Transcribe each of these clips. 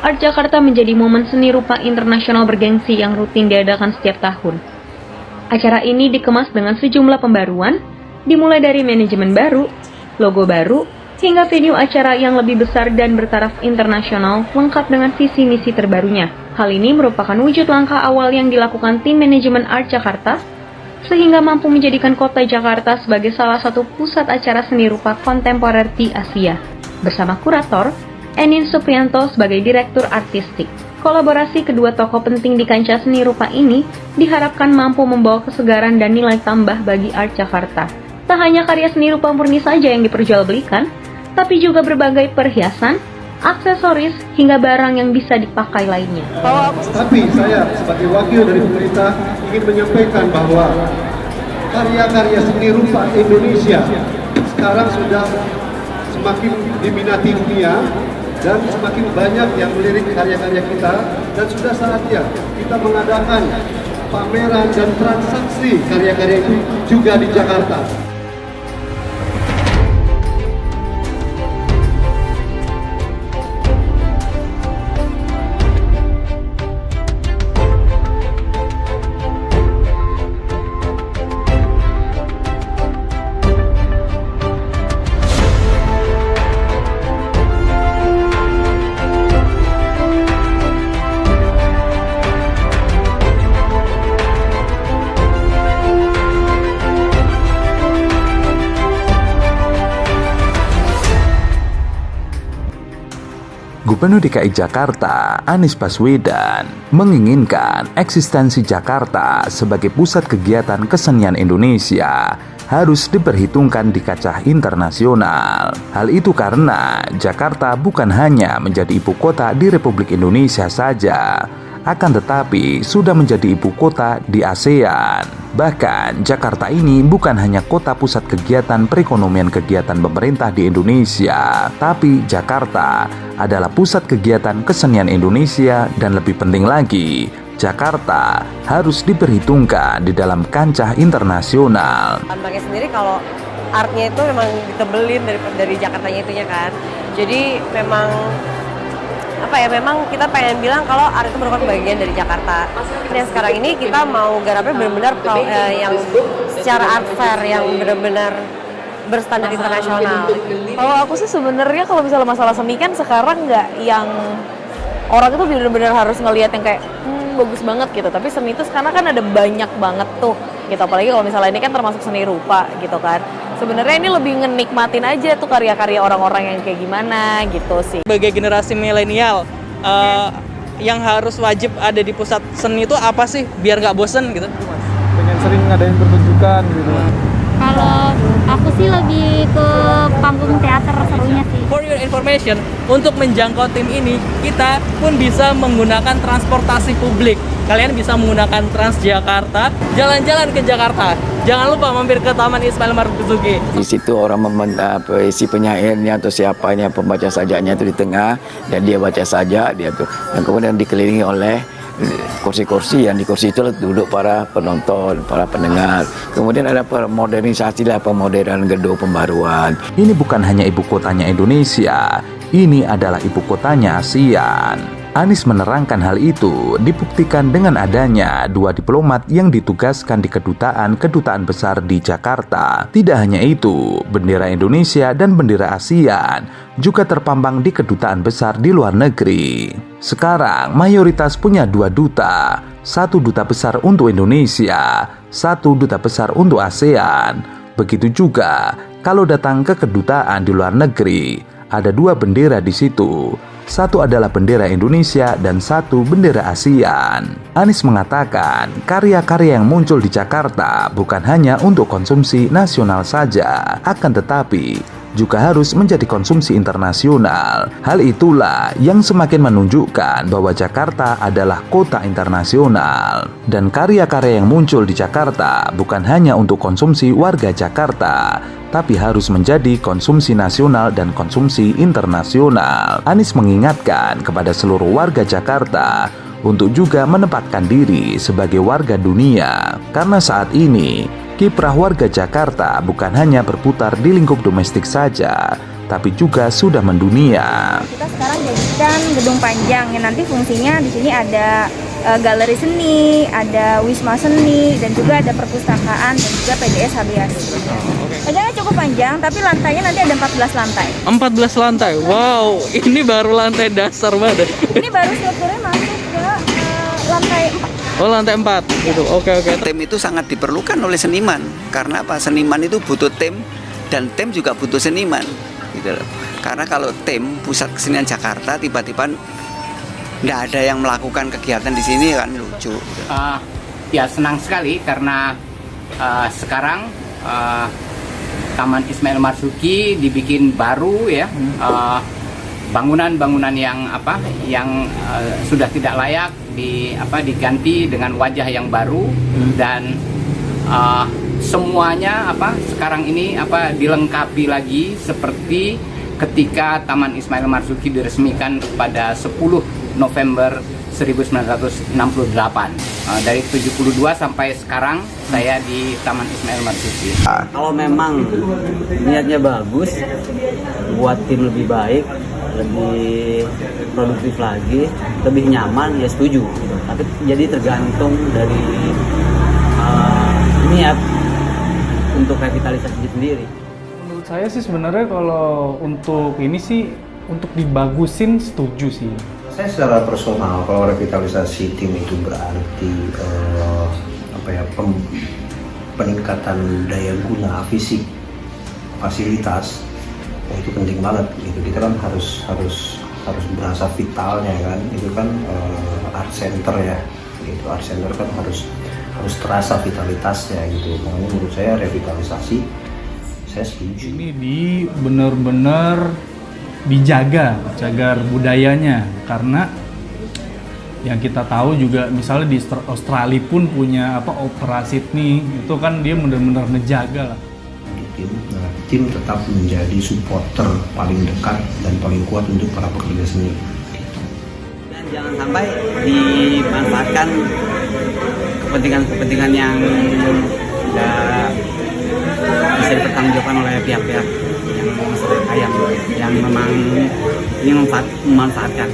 Art Jakarta menjadi momen seni rupa internasional bergengsi yang rutin diadakan setiap tahun. Acara ini dikemas dengan sejumlah pembaruan, dimulai dari manajemen baru, logo baru, hingga venue acara yang lebih besar dan bertaraf internasional lengkap dengan visi misi terbarunya. Hal ini merupakan wujud langkah awal yang dilakukan tim manajemen Art Jakarta, sehingga mampu menjadikan kota Jakarta sebagai salah satu pusat acara seni rupa kontemporer di Asia. Bersama kurator, Enin Supriyanto sebagai direktur artistik. Kolaborasi kedua tokoh penting di kancah seni rupa ini diharapkan mampu membawa kesegaran dan nilai tambah bagi Art Jakarta. Tak hanya karya seni rupa murni saja yang diperjualbelikan, tapi juga berbagai perhiasan, aksesoris, hingga barang yang bisa dipakai lainnya. Tapi saya sebagai wakil dari pemerintah ingin menyampaikan bahwa karya-karya seni rupa Indonesia sekarang sudah semakin diminati dunia dan semakin banyak yang melirik karya-karya kita, dan sudah saatnya kita mengadakan pameran dan transaksi karya-karya itu juga di Jakarta. Gubernur DKI Jakarta, Anies Baswedan, menginginkan eksistensi Jakarta sebagai pusat kegiatan kesenian Indonesia harus diperhitungkan di kancah internasional. Hal itu karena Jakarta bukan hanya menjadi ibu kota di Republik Indonesia saja, akan tetapi sudah menjadi ibu kota di ASEAN. Bahkan Jakarta ini bukan hanya kota pusat kegiatan perekonomian kegiatan pemerintah di Indonesia, tapi Jakarta adalah pusat kegiatan kesenian Indonesia, dan lebih penting lagi, Jakarta harus diperhitungkan di dalam kancah internasional. Tampaknya sendiri kalau artnya itu memang ditebelin dari Jakartanya itunya kan. Jadi memang memang kita pengen bilang kalau art itu merupakan bagian dari Jakarta. Dan sekarang ini kita mau garapnya benar-benar yang secara art fair yang benar-benar berstandar internasional. Kalau aku sih sebenarnya kalau misalnya masalah seni kan sekarang nggak yang orang itu benar-benar harus ngelihat yang kayak bagus banget gitu. Tapi seni itu sekarang kan ada banyak banget tuh gitu. Apalagi kalau misalnya ini kan termasuk seni rupa gitu kan. Sebenarnya ini lebih ngenikmatin aja tuh karya-karya orang-orang yang kayak gimana gitu sih. Sebagai generasi milenial, yang harus wajib ada di pusat seni itu apa sih biar nggak bosen gitu? Pengen sering ngadain pertunjukan gitu. Kalau aku sih lebih ke panggung teater serunya sih. For your information, untuk menjangkau tim ini, kita pun bisa menggunakan transportasi publik. Kalian bisa menggunakan Transjakarta, jalan-jalan ke Jakarta. Jangan lupa mampir ke Taman Ismail Marzuki. Di situ orang si penyairnya atau siapanya, pembaca sajaknya itu di tengah, dan dia baca sajak dia tuh, dan kemudian dikelilingi oleh kursi-kursi, yang di kursi itu duduk para penonton, para pendengar. Kemudian ada modernisasi lah, pemodernan gedung pembaruan. Ini bukan hanya ibu kotanya Indonesia, ini adalah ibu kotanya ASEAN. Anies menerangkan hal itu dibuktikan dengan adanya 2 diplomat yang ditugaskan di kedutaan besar di Jakarta. Tidak hanya itu, bendera Indonesia dan bendera ASEAN juga terpampang di kedutaan besar di luar negeri. Sekarang mayoritas punya 2 duta, 1 duta besar untuk Indonesia, 1 duta besar untuk ASEAN. Begitu juga kalau datang ke kedutaan di luar negeri, ada 2 bendera di situ. 1 adalah bendera Indonesia dan 1 bendera ASEAN. Anies mengatakan karya-karya yang muncul di Jakarta bukan hanya untuk konsumsi nasional saja, akan tetapi juga harus menjadi konsumsi internasional. Hal itulah yang semakin menunjukkan bahwa Jakarta adalah kota internasional. Dan karya-karya yang muncul di Jakarta bukan hanya untuk konsumsi warga Jakarta, tapi harus menjadi konsumsi nasional dan konsumsi internasional. Anies mengingatkan kepada seluruh warga Jakarta untuk juga menempatkan diri sebagai warga dunia. Karena saat ini, kiprah warga Jakarta bukan hanya berputar di lingkup domestik saja, tapi juga sudah mendunia. Kita sekarang jadikan gedung panjang yang nanti fungsinya di sini ada galeri seni, ada wisma seni, dan juga ada perpustakaan dan juga PDS Habias. Panjangnya cukup panjang, tapi lantainya nanti ada 14 lantai. 14 lantai, wow, ini baru lantai dasar banget. Ini baru strukturnya masuk ke lantai 4. Oh, lantai 4 gitu. Oke. Tim itu sangat diperlukan oleh seniman. Karena apa? Seniman itu butuh tim dan tim juga butuh seniman. Gitu loh. Karena kalau tim Pusat Kesenian Jakarta tiba-tiba nggak ada yang melakukan kegiatan di sini kan lucu. Ya senang sekali karena sekarang Taman Ismail Marzuki dibikin baru ya. Bangunan-bangunan yang sudah tidak layak diganti dengan wajah yang baru dan semuanya sekarang ini dilengkapi lagi seperti ketika Taman Ismail Marzuki diresmikan pada 10 November 1968. Dari 72 sampai sekarang saya di Taman Ismail Marzuki. Kalau memang niatnya bagus, buat tim lebih baik, lebih produktif lagi, lebih nyaman, ya setuju. Tapi jadi tergantung dari niat untuk revitalisasi sendiri. Menurut saya sih sebenarnya kalau untuk ini sih untuk dibagusin setuju sih. Saya secara personal kalau revitalisasi tim itu berarti peningkatan daya guna fisik, fasilitas, itu penting banget gitu. Kita kan harus berasa vitalnya kan, itu kan art center ya, gitu. Art center kan harus terasa vitalitasnya gitu. Makanya menurut saya revitalisasi saya setuju. Ini benar-benar dijaga budayanya, karena yang kita tahu juga misalnya di Australia pun punya Opera Sydney, itu kan dia benar-benar ngejaga lah. Tim tetap menjadi supporter paling dekat dan paling kuat untuk para pekerja seni. Dan jangan sampai dimanfaatkan kepentingan yang tidak bisa dipertanggungjawabkan oleh pihak-pihak yang memang ingin memanfaatkan.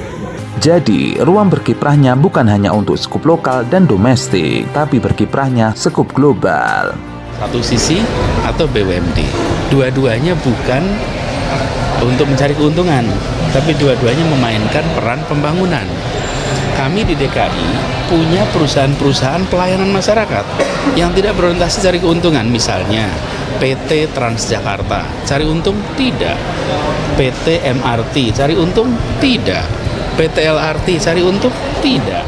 Jadi, ruang berkiprahnya bukan hanya untuk skup lokal dan domestik, tapi berkiprahnya skup global. Satu sisi atau BUMD, dua-duanya bukan untuk mencari keuntungan, tapi dua-duanya memainkan peran pembangunan. Kami di DKI punya perusahaan-perusahaan pelayanan masyarakat yang tidak berorientasi cari keuntungan, misalnya PT Transjakarta, cari untung? Tidak. PT MRT, cari untung? Tidak. PT LRT, cari untung? Tidak.